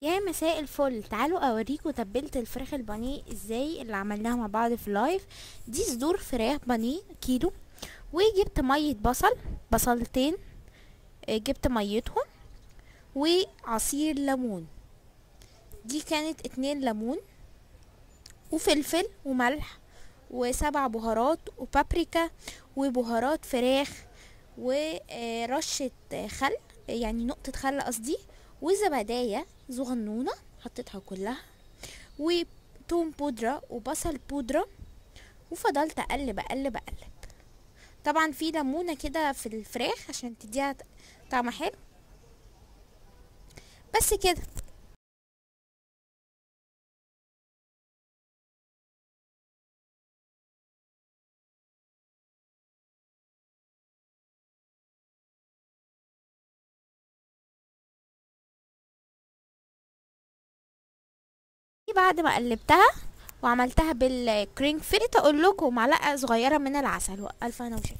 يا مساء الفل، تعالوا اوريكم تبلة الفراخ البانيه ازاي اللي عملناها مع بعض في اللايف. دي صدور فراخ بانيه كيلو، وجبت مية بصلتين. جبت ميتهم وعصير ليمون. دي كانت 2 ليمون وفلفل وملح و7 بهارات وبابريكا وبهارات فراخ ورشة خل، يعني نقطة خل قصدي، وزبداية صغنونة حطيتها كلها، وتوم بودرة وبصل بودرة. وفضلت اقلب اقلب اقلب. طبعا في ليمونة كده في الفراخ عشان تديها طعم حلو. بس كده. بعد ما قلبتها وعملتها بالكرينج فيت، اقول لكم معلقة صغيرة من العسل، والف انا وشفا.